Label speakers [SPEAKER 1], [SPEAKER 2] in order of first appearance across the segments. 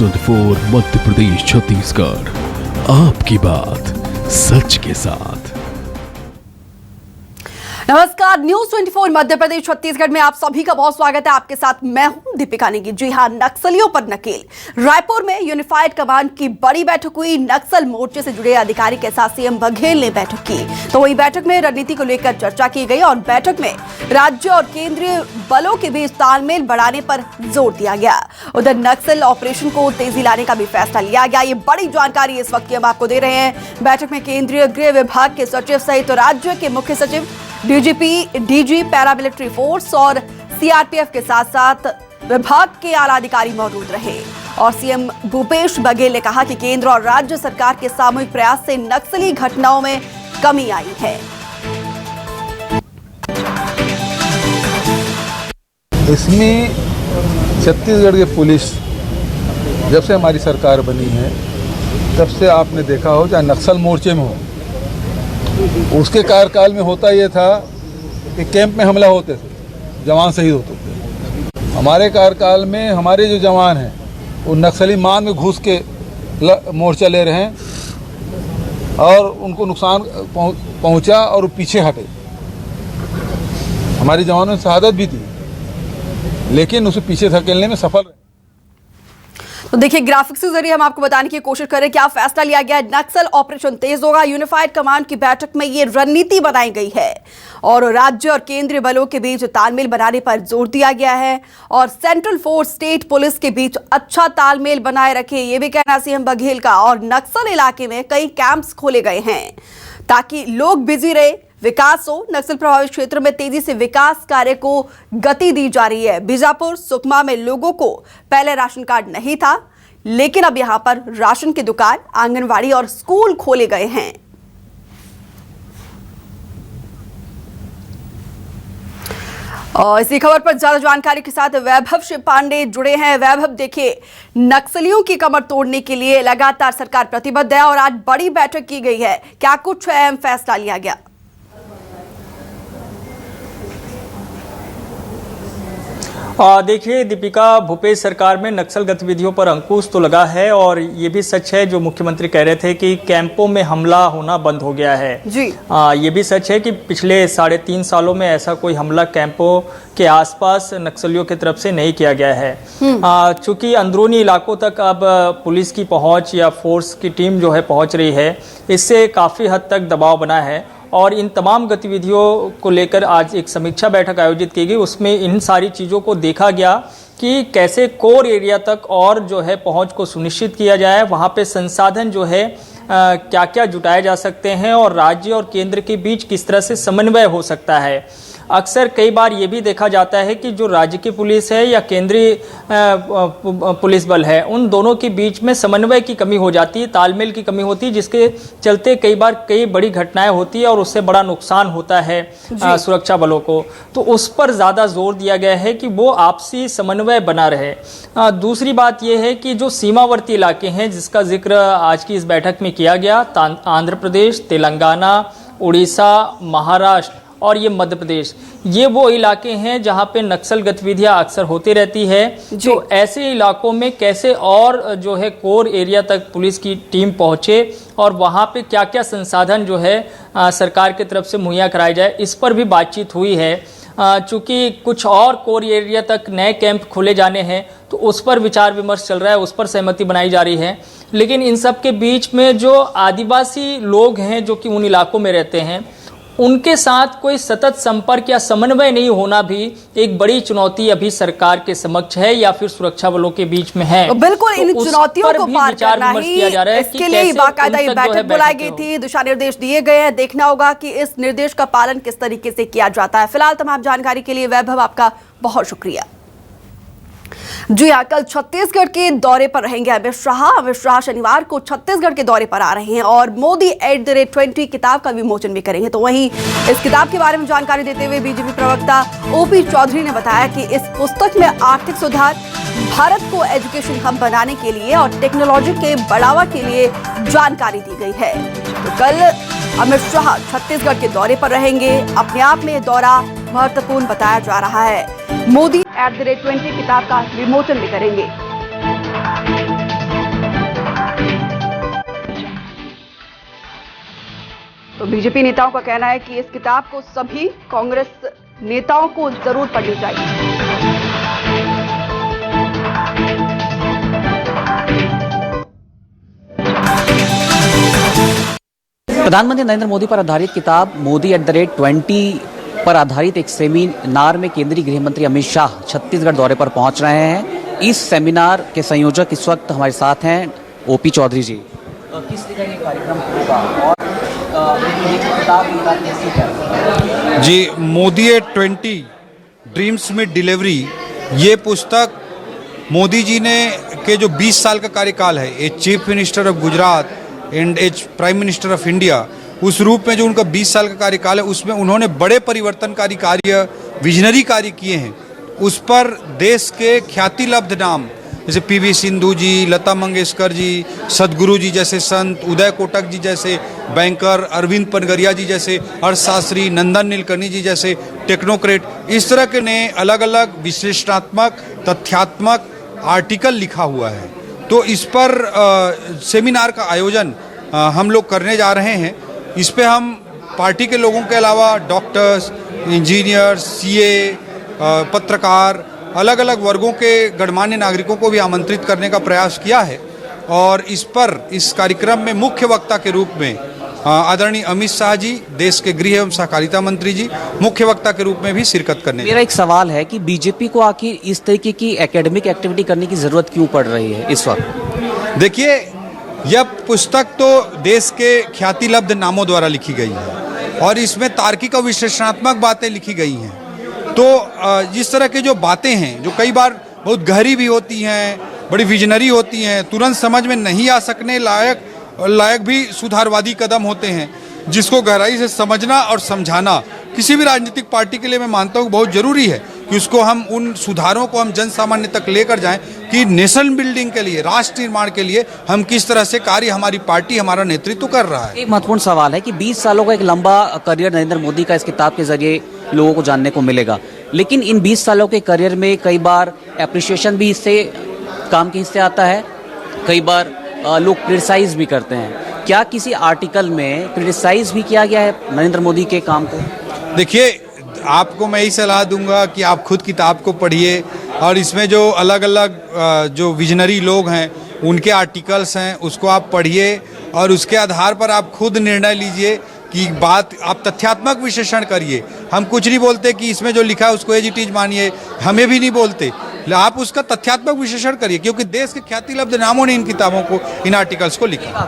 [SPEAKER 1] News 24 Madhya Pradesh Chhattisgarh, आपकी बात सच के साथ।
[SPEAKER 2] नमस्कार, न्यूज़ 24 मध्य प्रदेश छत्तीसगढ़ में आप सभी का बहुत स्वागत है। आपके साथ मैं हूं दीपिका नेगी। जी हां, नक्सलियों पर नकेल। रायपुर में यूनिफाइड कमांड की बड़ी बैठक हुई। नक्सल मोर्चे से जुड़े अधिकारी के साथ सीएम बघेल ने बैठक की। तो वही बैठक में रणनीति को लेकर चर्चा की गई और बैठक में राज्य और केंद्रीय बलों के बीच तालमेल बढ़ाने पर जोर दिया गया। उधर नक्सल ऑपरेशन को तेजी लाने का भी फैसला लिया गया। ये बड़ी जानकारी इस वक्त की हम आपको दे रहे हैं। बैठक में केंद्रीय गृह विभाग के सचिव सहित राज्य के मुख्य सचिव, डीजी, पैरामिलिट्री फोर्स और सीआरपीएफ के साथ साथ विभाग के आला अधिकारी मौजूद रहे। और सीएम भूपेश बघेल ने कहा कि केंद्र और राज्य सरकार के सामूहिक प्रयास से नक्सली घटनाओं में कमी आई है।
[SPEAKER 3] इसमें छत्तीसगढ़ की पुलिस जब से हमारी सरकार बनी है तब से आपने देखा हो, चाहे नक्सल मोर्चे में हो, उसके कार्यकाल में होता ये था कि कैंप में हमला होते थे, जवान शहीद होते थे। हमारे कार्यकाल में हमारे जो जवान हैं वो नक्सली मान में घुस के मोर्चा ले रहे हैं और उनको नुकसान पहुंचा और वो पीछे हटे। हमारे जवानों ने शहादत भी दी, लेकिन उसे पीछे धकेलने में सफल रहे।
[SPEAKER 2] तो देखिए, ग्राफिक्स के जरिए हम आपको बताने की कोशिश करें क्या फैसला लिया गया। नक्सल ऑपरेशन तेज होगा। यूनिफाइड कमांड की बैठक में ये रणनीति बनाई गई है और राज्य और केंद्रीय बलों के बीच तालमेल बनाने पर जोर दिया गया है और सेंट्रल फोर्स, स्टेट पुलिस के बीच अच्छा तालमेल बनाए रखे, ये भी कहना सीएम बघेल का। और नक्सल इलाके में कई कैंप्स खोले गए हैं ताकि लोग बिजी रहे, विकास हो। नक्सल प्रभावित क्षेत्र में तेजी से विकास कार्य को गति दी जा रही है। बीजापुर, सुकमा में लोगों को पहले राशन कार्ड नहीं था, लेकिन अब यहां पर राशन की दुकान, आंगनवाड़ी और स्कूल खोले गए हैं। और इसी खबर पर ज्यादा जानकारी के साथ वैभव शिव पांडे जुड़े हैं। वैभव, देखिए, नक्सलियों की कमर तोड़ने के लिए लगातार सरकार प्रतिबद्ध है और आज बड़ी बैठक की गई है। क्या कुछ अहम फैसला लिया गया?
[SPEAKER 4] देखिए दीपिका, भूपेश सरकार में नक्सल गतिविधियों पर अंकुश तो लगा है और ये भी सच है जो मुख्यमंत्री कह रहे थे कि कैंपों में हमला होना बंद हो गया है जी। ये भी सच है कि पिछले 3.5 सालों में ऐसा कोई हमला कैंपों के आसपास नक्सलियों की तरफ से नहीं किया गया है। चूंकि अंदरूनी इलाकों तक अब पुलिस की पहुंच या फोर्स की टीम जो है पहुंच रही है, इससे काफ़ी हद तक दबाव बना है और इन तमाम गतिविधियों को लेकर आज एक समीक्षा बैठक आयोजित की गई। उसमें इन सारी चीज़ों को देखा गया कि कैसे कोर एरिया तक और जो है पहुंच को सुनिश्चित किया जाए, वहां पे संसाधन जो है क्या क्या जुटाए जा सकते हैं और राज्य और केंद्र के बीच किस तरह से समन्वय हो सकता है। अक्सर कई बार ये भी देखा जाता है कि जो राज्य की पुलिस है या केंद्रीय पुलिस बल है, उन दोनों के बीच में समन्वय की कमी हो जाती है, तालमेल की कमी होती है, जिसके चलते कई बार कई बड़ी घटनाएं होती है और उससे बड़ा नुकसान होता है सुरक्षा बलों को। तो उस पर ज़्यादा जोर दिया गया है कि वो आपसी समन्वय बना रहे। दूसरी बात यह है कि जो सीमावर्ती इलाके हैं जिसका जिक्र आज की इस बैठक में किया गया, आंध्र प्रदेश, तेलंगाना, उड़ीसा, महाराष्ट्र और ये मध्य प्रदेश, ये वो इलाके हैं जहां पे नक्सल गतिविधियां अक्सर होती रहती है। तो ऐसे इलाकों में कैसे और जो है कोर एरिया तक पुलिस की टीम पहुंचे और वहां पे क्या क्या संसाधन जो है सरकार की तरफ से मुहैया कराए जाए, इस पर भी बातचीत हुई है। चूंकि कुछ और कोर एरिया तक नए कैंप खोले जाने हैं तो उस पर विचार विमर्श चल रहा है, उस पर सहमति बनाई जा रही है। लेकिन इन सब के बीच में जो आदिवासी लोग हैं जो कि उन इलाकों में रहते हैं, उनके साथ कोई सतत संपर्क या समन्वय नहीं होना भी एक बड़ी चुनौती अभी सरकार के समक्ष है या फिर सुरक्षा बलों के बीच में है।
[SPEAKER 2] तो बिल्कुल इन चुनौतियों को पार करना ही, इसके लिए बाकायदा ये बैठक बुलाई गई थी, दिशा निर्देश दिए गए हैं। देखना होगा कि इस निर्देश का पालन किस तरीके से किया जाता है। फिलहाल तमाम जानकारी के लिए वैभव आपका बहुत शुक्रिया। जी हाँ, कल छत्तीसगढ़ के दौरे पर रहेंगे अमित शाह। अमित शाह शनिवार को छत्तीसगढ़ के दौरे पर आ रहे हैं और मोदी @20 किताब का विमोचन भी करेंगे। तो वहीं इस किताब के बारे में जानकारी देते हुए बीजेपी प्रवक्ता ओपी चौधरी ने बताया कि इस पुस्तक में आर्थिक सुधार, भारत को एजुकेशन हब बनाने के लिए और टेक्नोलॉजी के बढ़ावा के लिए जानकारी दी गई है। तो कल अमित शाह छत्तीसगढ़ के दौरे पर रहेंगे। अपने आप में दौरा महत्वपूर्ण बताया जा रहा है। मोदी @20 किताब का विमोचन भी करेंगे। तो बीजेपी नेताओं का कहना है कि इस किताब को सभी कांग्रेस नेताओं को जरूर पढ़नी चाहिए।
[SPEAKER 5] प्रधानमंत्री नरेंद्र मोदी पर आधारित किताब मोदी @20 पर आधारित एक सेमिनार में केंद्रीय गृह मंत्री अमित शाह छत्तीसगढ़ दौरे पर पहुंच रहे हैं। इस सेमिनार के संयोजक इस वक्त हमारे साथ हैं ओपी चौधरी जी। किस तरह के कार्यक्रम होगा और ये किताब कैसी है?
[SPEAKER 6] जी, मोदी @20 ड्रीम्स में डिलीवरी, ये पुस्तक मोदी जी ने के जो 20 साल का कार्यकाल है, a chief minister of Gujarat and as prime minister of India, उस रूप में जो उनका 20 साल का कार्यकाल है, उसमें उन्होंने बड़े परिवर्तनकारी कार्य, विजनरी कार्य किए हैं। उस पर देश के ख्यातिलब्ध नाम जैसे पीवी सिंधु जी, लता मंगेशकर जी, सदगुरु जी जैसे संत, उदय कोटक जी जैसे बैंकर, अरविंद पनगरिया जी जैसे अर्थशास्त्री, नंदन नीलकर्णी जी जैसे टेक्नोक्रेट, इस तरह के ने अलग अलग विश्लेषणात्मक, तथ्यात्मक आर्टिकल लिखा हुआ है। तो इस पर सेमिनार का आयोजन हम लोग करने जा रहे हैं। इस पे हम पार्टी के लोगों के अलावा डॉक्टर्स, इंजीनियर्स, सीए, पत्रकार, अलग अलग वर्गों के गणमान्य नागरिकों को भी आमंत्रित करने का प्रयास किया है। और इस पर इस कार्यक्रम में मुख्य वक्ता के रूप में आदरणीय अमित शाह जी, देश के गृह एवं सहकारिता मंत्री जी, मुख्य वक्ता के रूप में भी शिरकत करने।
[SPEAKER 5] मेरा एक सवाल है कि बीजेपी को आखिर इस तरीके की एकेडमिक एक्टिविटी करने की जरूरत क्यों पड़ रही है इस वक्त?
[SPEAKER 6] देखिए, यह पुस्तक तो देश के ख्यातिलब्ध नामों द्वारा लिखी गई है और इसमें तार्किक और विश्लेषणात्मक बातें लिखी गई हैं। तो इस तरह के जो बातें हैं, जो कई बार बहुत गहरी भी होती हैं, बड़ी विजनरी होती हैं, तुरंत समझ में नहीं आ सकने लायक भी सुधारवादी कदम होते हैं, जिसको गहराई से समझना और समझाना किसी भी राजनीतिक पार्टी के लिए मैं मानता हूँ बहुत जरूरी है कि उसको हम उन सुधारों को हम जन सामान्य तक लेकर जाएं कि नेशन बिल्डिंग के लिए, राष्ट्र निर्माण के लिए हम किस तरह से कार्य हमारी पार्टी, हमारा नेतृत्व कर रहा है।
[SPEAKER 5] एक महत्वपूर्ण सवाल है कि 20 सालों का एक लंबा करियर नरेंद्र मोदी का इस किताब के जरिए लोगों को जानने को मिलेगा, लेकिन इन 20 सालों के करियर में कई बार एप्रिसिएशन भी इससे काम के हिस्से आता है, कई बार लोग क्रिटिसाइज भी करते हैं। क्या किसी आर्टिकल में क्रिटिसाइज भी किया गया है नरेंद्र मोदी के काम को?
[SPEAKER 6] देखिए, आपको मैं यही सलाह दूंगा कि आप खुद किताब को पढ़िए और इसमें जो अलग अलग जो विजनरी लोग हैं उनके आर्टिकल्स हैं उसको आप पढ़िए और उसके आधार पर आप खुद निर्णय लीजिए कि बात आप तथ्यात्मक विश्लेषण करिए। हम कुछ नहीं बोलते कि इसमें जो लिखा है उसको एज इट इज मानिए, हमें भी नहीं बोलते, आप उसका तथ्यात्मक विश्लेषण करिए, क्योंकि देश के ख्यातिलब्ध नामों ने इन किताबों को, इन आर्टिकल्स को लिखा।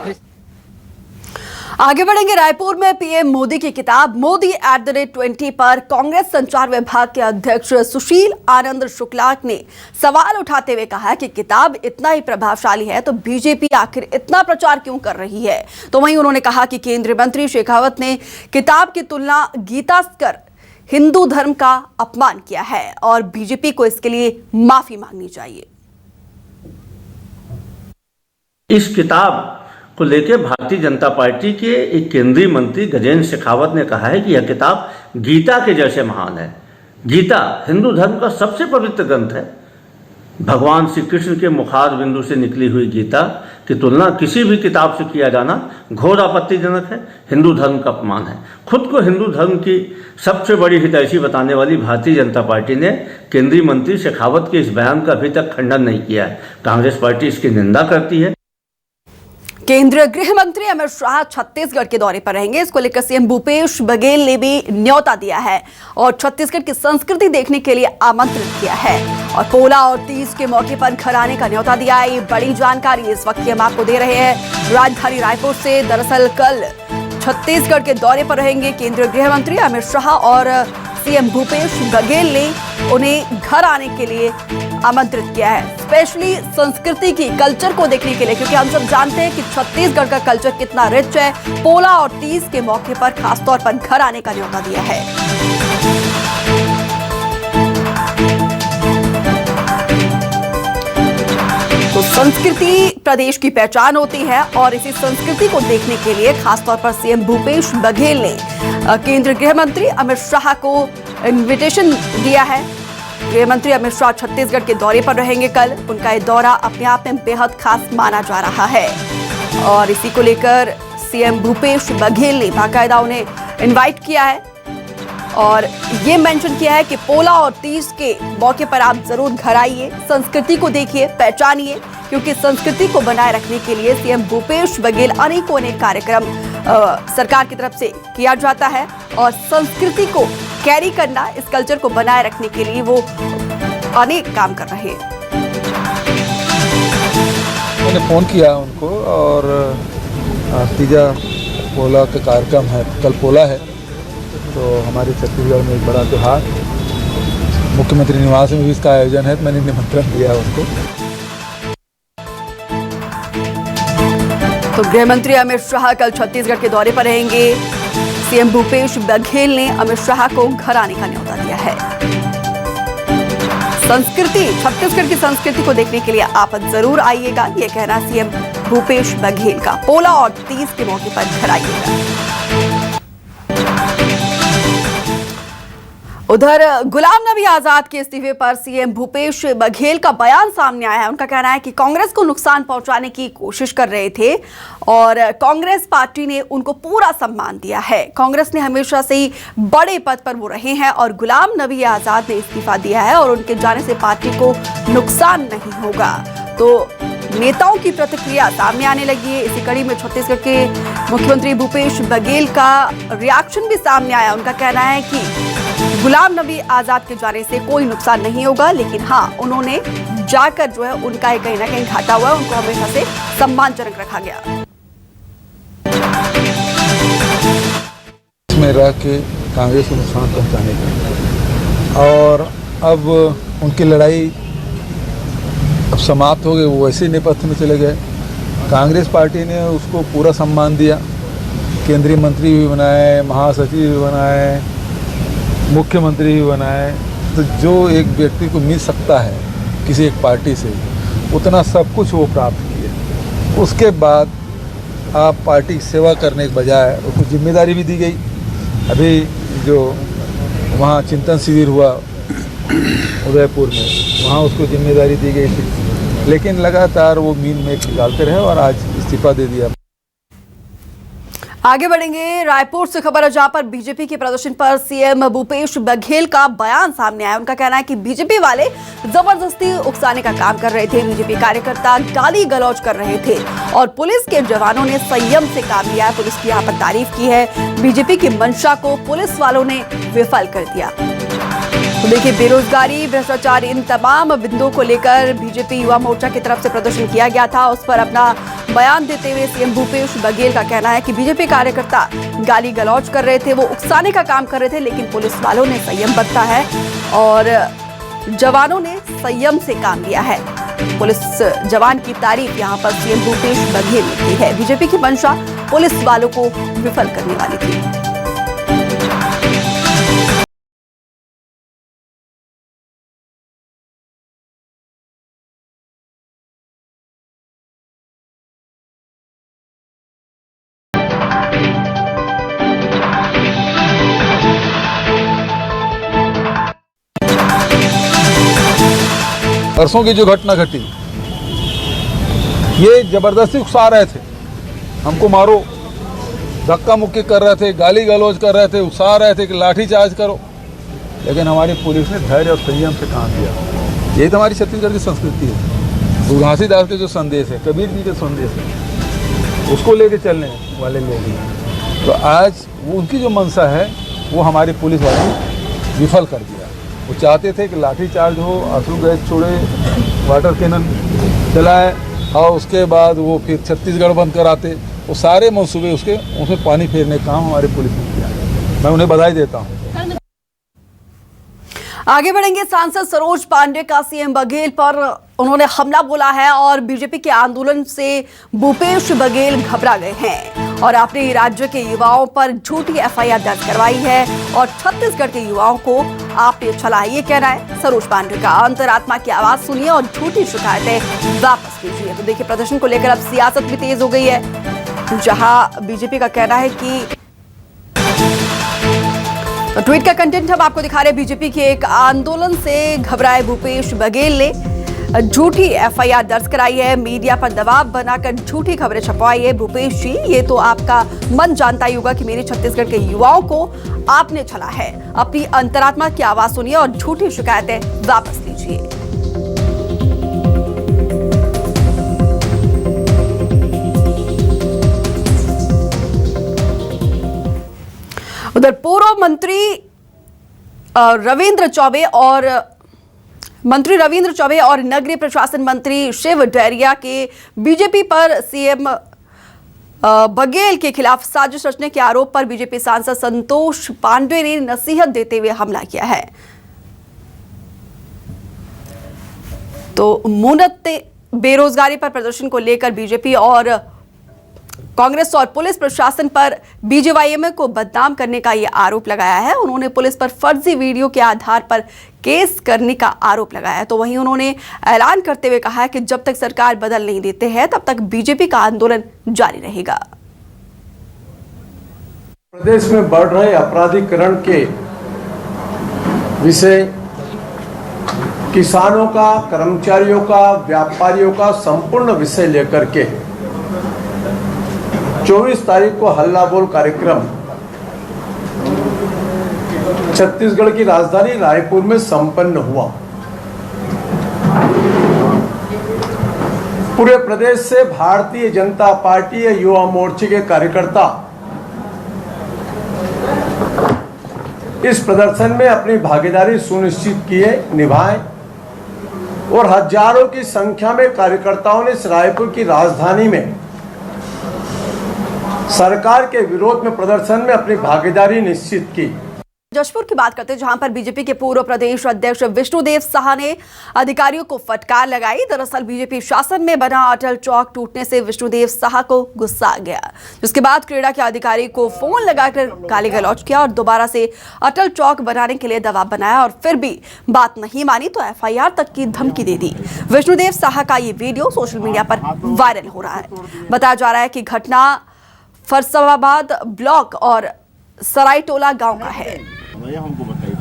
[SPEAKER 2] आगे बढ़ेंगे। रायपुर में पीएम मोदी की किताब मोदी @20 पर कांग्रेस संचार विभाग के अध्यक्ष सुशील आनंद शुक्ला ने सवाल उठाते हुए कहा कि किताब इतना ही प्रभावशाली है तो बीजेपी आखिर इतना प्रचार क्यों कर रही है। तो वहीं उन्होंने कहा कि केंद्रीय मंत्री शेखावत ने किताब की तुलना गीता कर हिंदू धर्म का अपमान किया है और बीजेपी को इसके लिए माफी मांगनी चाहिए।
[SPEAKER 7] इस किताब को लेकर भारतीय जनता पार्टी के एक केंद्रीय मंत्री गजेंद्र शेखावत ने कहा है कि यह किताब गीता के जैसे महान है। गीता हिंदू धर्म का सबसे पवित्र ग्रंथ है। भगवान श्री कृष्ण के मुखार बिंदु से निकली हुई गीता की तुलना किसी भी किताब से किया जाना घोर आपत्तिजनक है, हिंदू धर्म का अपमान है। खुद को हिंदू धर्म की सबसे बड़ी हितैषी बताने वाली भारतीय जनता पार्टी ने केंद्रीय मंत्री शेखावत के इस बयान का अभी तक खंडन नहीं किया है। कांग्रेस पार्टी इसकी निंदा करती है।
[SPEAKER 2] केंद्रीय गृह मंत्री अमित शाह छत्तीसगढ़ के दौरे पर रहेंगे। इसको लेकर सीएम भूपेश बघेल ने भी न्योता दिया है और छत्तीसगढ़ की संस्कृति देखने के लिए आमंत्रित किया है और पोला और तीज के मौके पर घर आने का न्योता दिया है। ये बड़ी जानकारी इस वक्त हम आपको दे रहे हैं राजधानी रायपुर से। दरअसल कल छत्तीसगढ़ के दौरे पर रहेंगे केंद्रीय गृह मंत्री अमित शाह और सीएम भूपेश बघेल ने उन्हें घर आने के लिए आमंत्रित किया है, स्पेशली संस्कृति की, कल्चर को देखने के लिए, क्योंकि हम सब जानते हैं कि छत्तीसगढ़ का कल्चर कितना रिच है। पोला और तीज के मौके पर खासतौर पर घर आने का न्योता दिया है। तो संस्कृति प्रदेश की पहचान होती है और इसी संस्कृति को देखने के लिए खासतौर पर सीएम भूपेश बघेल ने केंद्रीय गृह मंत्री अमित शाह को इन्विटेशन दिया है। गृह मंत्री अमित शाह छत्तीसगढ़ के दौरे पर रहेंगे कल। उनका ये दौरा अपने आप में बेहद खास माना जा रहा है और इसी को लेकर सीएम भूपेश बघेल ने बाकायदा उन्हें इनवाइट किया है और ये मेंशन किया है कि पोला और तीज के मौके पर आप जरूर घर आइए, संस्कृति को देखिए, पहचानिए, क्योंकि संस्कृति को बनाए रखने के लिए सीएम भूपेश बघेल अनेकों कार्यक्रम सरकार की तरफ से किया जाता है और संस्कृति को कैरी करना, इस कल्चर को बनाए रखने के लिए वो अनेक काम कर रहे हैं।
[SPEAKER 3] मैंने फ़ोन किया उनको और तीजा पोला का कार्यक्रम है, कल पोला है, तो हमारे छत्तीसगढ़ में एक बड़ा त्यौहार मुख्यमंत्री निवास में भी इसका आयोजन है, तो मैंने निमंत्रण दिया उनको।
[SPEAKER 2] तो गृह मंत्री अमित शाह कल छत्तीसगढ़ के दौरे पर रहेंगे। सीएम भूपेश बघेल ने अमित शाह को घर आने का न्योता दिया है। संस्कृति, छत्तीसगढ़ की संस्कृति को देखने के लिए आप जरूर आइएगा, ये कहना सीएम भूपेश बघेल का। पोला और तीज के मौके पर घर आइएगा। उधर गुलाम नबी आजाद के इस्तीफे पर सीएम भूपेश बघेल का बयान सामने आया है। उनका कहना है कि कांग्रेस को नुकसान पहुंचाने की कोशिश कर रहे थे और कांग्रेस पार्टी ने उनको पूरा सम्मान दिया है। कांग्रेस ने हमेशा से ही बड़े पद पर वो रहे हैं और गुलाम नबी आजाद ने इस्तीफा दिया है और उनके जाने से पार्टी को नुकसान नहीं होगा। तो नेताओं की प्रतिक्रिया सामने आने लगी है। इसी कड़ी में छत्तीसगढ़ के मुख्यमंत्री भूपेश बघेल का रिएक्शन भी सामने आया। उनका कहना है कि गुलाम नबी आजाद के जाने से कोई नुकसान नहीं होगा, लेकिन हाँ, उन्होंने जाकर जो है उनका कहीं ना कहीं घाटा हुआ है, उनको हमेशा से सम्मानजनक रखा गया।
[SPEAKER 3] इसमें रह के कांग्रेस को नुकसान पहुंचाने का, और अब उनकी लड़ाई अब समाप्त हो गई, वो वैसे ही नेपथ्य में चले गए। कांग्रेस पार्टी ने उसको पूरा सम्मान दिया, केंद्रीय मंत्री भी बनाए, महासचिव भी बनाए, मुख्यमंत्री भी बनाए। तो जो एक व्यक्ति को मिल सकता है किसी एक पार्टी से, उतना सब कुछ वो प्राप्त किए। उसके बाद आप पार्टी की सेवा करने के बजाय उसको जिम्मेदारी भी दी गई। अभी जो वहाँ चिंतन शिविर हुआ उदयपुर में, वहाँ उसको जिम्मेदारी दी गई थी, लेकिन लगातार वो मीन में निकालते रहे और आज इस्तीफा दे दिया।
[SPEAKER 2] आगे बढ़ेंगे। रायपुर से खबर है जहां पर बीजेपी के प्रदर्शन पर सीएम भूपेश बघेल का बयान सामने आया। उनका कहना है कि बीजेपी वाले जबरदस्ती उकसाने का काम कर रहे थे, बीजेपी कार्यकर्ता गाली गलौज कर रहे थे और पुलिस के जवानों ने संयम से काम लिया। पुलिस की यहाँ पर तारीफ की है। बीजेपी की मंशा को पुलिस वालों ने विफल कर दिया। तो देखिए, बेरोजगारी, भ्रष्टाचार, इन तमाम बिंदुओं को लेकर बीजेपी युवा मोर्चा की तरफ से प्रदर्शन किया गया था। उस पर अपना बयान देते हुए सीएम भूपेश बघेल का कहना है कि बीजेपी कार्यकर्ता गाली गलौज कर रहे थे, वो उकसाने का काम कर रहे थे, लेकिन पुलिस वालों ने संयम बरता है और जवानों ने संयम से काम लिया है। पुलिस जवान की तारीफ यहाँ पर सीएम भूपेश बघेल ने की है। बीजेपी की मंशा पुलिस वालों को विफल करने वाली थी।
[SPEAKER 3] परसों की जो घटना घटी, ये जबरदस्ती उकसा रहे थे, हमको मारो, धक्का मुक्की कर रहे थे, गाली गलौज कर रहे थे, उकसा रहे थे कि लाठी चार्ज करो, लेकिन हमारी पुलिस ने धैर्य और संयम से काम किया। यही तो हमारी छत्तीसगढ़ की संस्कृति है। घासीदास के जो संदेश है, कबीर जी के संदेश है, उसको लेके चलने वाले लोग हैं। तो आज वो उनकी जो मंशा है वो हमारी पुलिस वालों ने विफल कर दिया। वो चाहते थे कि लाठी चार्ज हो, आंसू गैस छोड़े, वाटर कैनन चलाए और उसके बाद वो फिर छत्तीसगढ़ बंद कराते। वो सारे मंसूबे उसमें पानी फेरने का काम हमारी पुलिस ने किया। मैं उन्हें बधाई देता हूँ।
[SPEAKER 2] आगे बढ़ेंगे। सांसद सरोज पांडे का सीएम बघेल पर उन्होंने हमला बोला है और बीजेपी के आंदोलन से भूपेश बघेल घबरा गए हैं और आपने राज्य के युवाओं पर झूठी एफआईआर दर्ज करवाई है और छत्तीसगढ़ के युवाओं को आपने छला। ये कहना है सरोज पांडे का। अंतरात्मा की आवाज सुनिए और झूठी शिकायतें वापस कीजिए। तो देखिए, प्रदर्शन को लेकर अब सियासत भी तेज हो गई है, जहां बीजेपी का कहना है कि तो ट्वीट का कंटेंट हम आपको दिखा रहे हैं। बीजेपी के एक आंदोलन से घबराए भूपेश बघेल ने झूठी एफआईआर दर्ज कराई है, मीडिया पर दबाव बनाकर झूठी खबरें छपवाई है। भूपेश जी, ये तो आपका मन जानता ही होगा कि मेरे छत्तीसगढ़ के युवाओं को आपने छला है। अपनी अंतरात्मा की आवाज सुनिए और झूठी शिकायतें वापस लीजिए। उधर पूर्व मंत्री रविंद्र चौबे और नगरीय प्रशासन मंत्री शिव डैरिया के बीजेपी पर सीएम बघेल के खिलाफ साजिश रचने के आरोप पर बीजेपी सांसद संतोष पांडे ने नसीहत देते हुए हमला किया है। तो मुनत्ते बेरोजगारी पर प्रदर्शन को लेकर बीजेपी और कांग्रेस और पुलिस प्रशासन पर बीजेवाईएम को बदनाम करने का ये आरोप लगाया है। उन्होंने पुलिस पर फर्जी वीडियो के आधार पर केस करने का आरोप लगाया है। तो वहीं उन्होंने ऐलान करते हुए कहा है कि जब तक सरकार बदल नहीं देते हैं तब तक बीजेपी का आंदोलन जारी रहेगा।
[SPEAKER 8] प्रदेश में बढ़ रहे अपराधीकरण के विषय किसानों का, कर्मचारियों का, व्यापारियों का संपूर्ण विषय लेकर के 24 तारीख को हल्ला बोल कार्यक्रम छत्तीसगढ़ की राजधानी रायपुर में संपन्न हुआ। पूरे प्रदेश से भारतीय जनता पार्टी या युवा मोर्चे के कार्यकर्ता इस प्रदर्शन में अपनी भागीदारी सुनिश्चित किए, निभाए और हजारों की संख्या में कार्यकर्ताओं ने इस रायपुर की राजधानी में सरकार के विरोध में प्रदर्शन में अपनी भागीदारी निश्चित की।
[SPEAKER 2] जशपुर की बात करते हैं, जहां पर बीजेपी के पूर्व प्रदेश अध्यक्ष विष्णुदेव साहा ने अधिकारियों को फटकार लगाई। दरअसल बीजेपी शासन में बना अटल चौक टूटने से विष्णुदेव साहा को गुस्सा आ गया, जिसके बाद क्रेडा के अधिकारी को फोन लगाकर गाली गलौज किया और दोबारा से अटल चौक बनाने के लिए दबाव बनाया और फिर भी बात नहीं मानी तो एफआईआर तक की धमकी दे दी। विष्णुदेव साहा का ये वीडियो सोशल मीडिया पर वायरल हो रहा है। बताया जा रहा है कि घटना फरसाबाद ब्लॉक और सरायटोला गांव का है।
[SPEAKER 9] हमको बताइए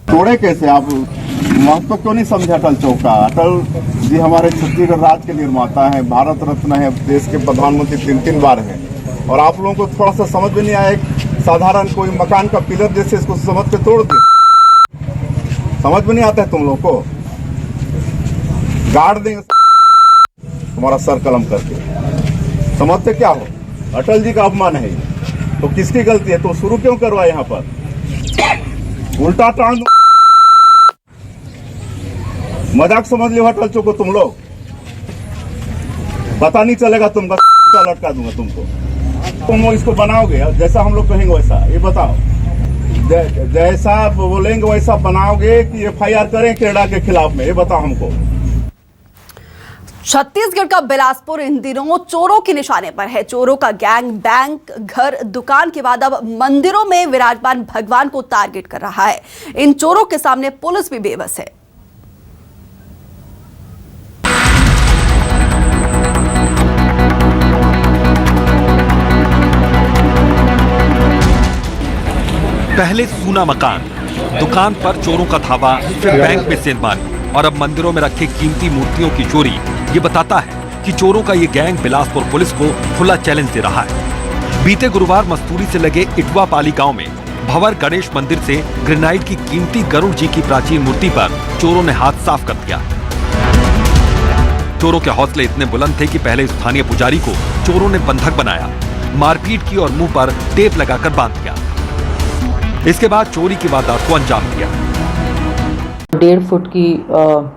[SPEAKER 9] तोड़े कैसे आप, महत्व क्यों नहीं समझे अटल चौक का? अटल जी हमारे छत्तीसगढ़ राज्य के निर्माता हैं, भारत रत्न है, देश के प्रधानमंत्री 3 बार हैं और आप लोगों को थोड़ा सा समझ में नहीं आया। एक साधारण कोई मकान का पिलर जैसे इसको समझ के तोड़ दे, समझ में नहीं आता है तुम लोग को? गाड़ देंगे तुम्हारा सर कलम करके, समझते क्या हो? अटल जी का अपमान है तो किसकी गलती है? तो शुरू क्यों करवाए यहाँ पर? उल्टा टांग दो, मजाक समझ लियो अटल चौक को तुम लोग, पता नहीं चलेगा तुमका लटका दूंगा तुमको। तुम इसको बनाओगे जैसा हम लोग कहेंगे वैसा? ये बताओ, जैसा बोलेंगे वैसा बनाओगे कि एफआईआर करें क्रेडा के खिलाफ में? ये बताओ हमको।
[SPEAKER 2] छत्तीसगढ़ का बिलासपुर इन दिनों चोरों के निशाने पर है। चोरों का गैंग बैंक, घर, दुकान के बाद अब मंदिरों में विराजमान भगवान को टारगेट कर रहा है। इन चोरों के सामने पुलिस भी बेबस है।
[SPEAKER 10] पहले सूना मकान, दुकान पर चोरों का धावा, फिर बैंक में सेंधमारी और अब मंदिरों में रखे कीमती मूर्तियों की चोरी। ये बताता है कि चोरों का ये गैंग बिलासपुर पुलिस को खुला चैलेंज दे रहा है। बीते गुरुवार मस्तूरी से लगे इटवा पाली गांव में भंवर गणेश मंदिर से ग्रेनाइट की कीमती गरुड़ जी की प्राचीन मूर्ति पर चोरों ने हाथ साफ कर दिया। चोरों के हौसले इतने बुलंद थे कि पहले स्थानीय पुजारी को चोरों ने बंधक बनाया, मारपीट की और मुंह पर टेप लगाकर बांध दिया। इसके बाद चोरी की वारदात को अंजाम दिया।
[SPEAKER 11] 1.5 फुट की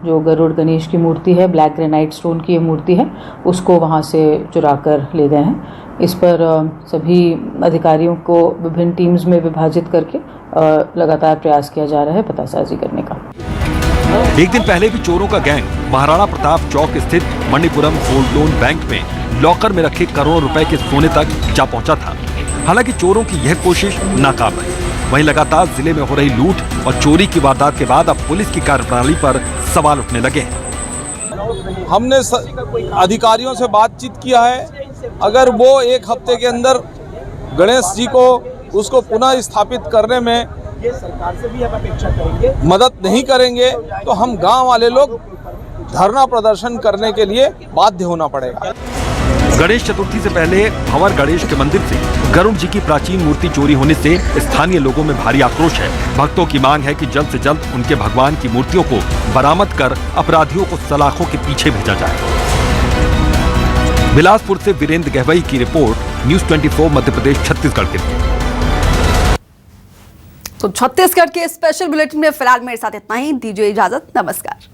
[SPEAKER 11] जो गरुड़ गणेश की मूर्ति है, ब्लैक ग्रेनाइट स्टोन की ये मूर्ति है, उसको वहाँ से चुरा कर ले गए हैं। इस पर सभी अधिकारियों को विभिन्न टीम्स में विभाजित करके लगातार प्रयास किया जा रहा है पतासाजी करने का।
[SPEAKER 10] एक दिन पहले भी चोरों का गैंग महाराणा प्रताप चौक स्थित मणिपुरम गोल्ड लोन बैंक में लॉकर में रखे करोड़ों रुपए के सोने तक जा पहुंचा था। हालांकि चोरों की यह कोशिश नाकाम रही। वहीं लगातार जिले में हो रही लूट और चोरी की वारदात के बाद अब पुलिस की कार्यप्रणाली पर सवाल उठने लगे हैं।
[SPEAKER 3] हमने अधिकारियों से बातचीत किया है, अगर वो 1 हफ्ते के अंदर गणेश जी को उसको पुनः स्थापित करने में
[SPEAKER 12] ये सरकार से भी हम अपेक्षा करेंगे।
[SPEAKER 3] मदद नहीं करेंगे तो हम गांव वाले लोग धरना प्रदर्शन करने के लिए बाध्य होना पड़ेगा।
[SPEAKER 10] गणेश चतुर्थी से पहले भंवर गणेश के मंदिर से गरुड़ जी की प्राचीन मूर्ति चोरी होने से स्थानीय लोगों में भारी आक्रोश है। भक्तों की मांग है कि जल्द से जल्द उनके भगवान की मूर्तियों को बरामद कर अपराधियों को सलाखों के पीछे भेजा जाए। बिलासपुर से वीरेंद्र गहवई की रिपोर्ट, न्यूज़ 24 मध्य प्रदेश छत्तीसगढ़ के लिए।
[SPEAKER 2] तो छत्तीसगढ़ के स्पेशल बुलेटिन में फिलहाल मेरे साथ इतना ही। दीजिए इजाजत, नमस्कार।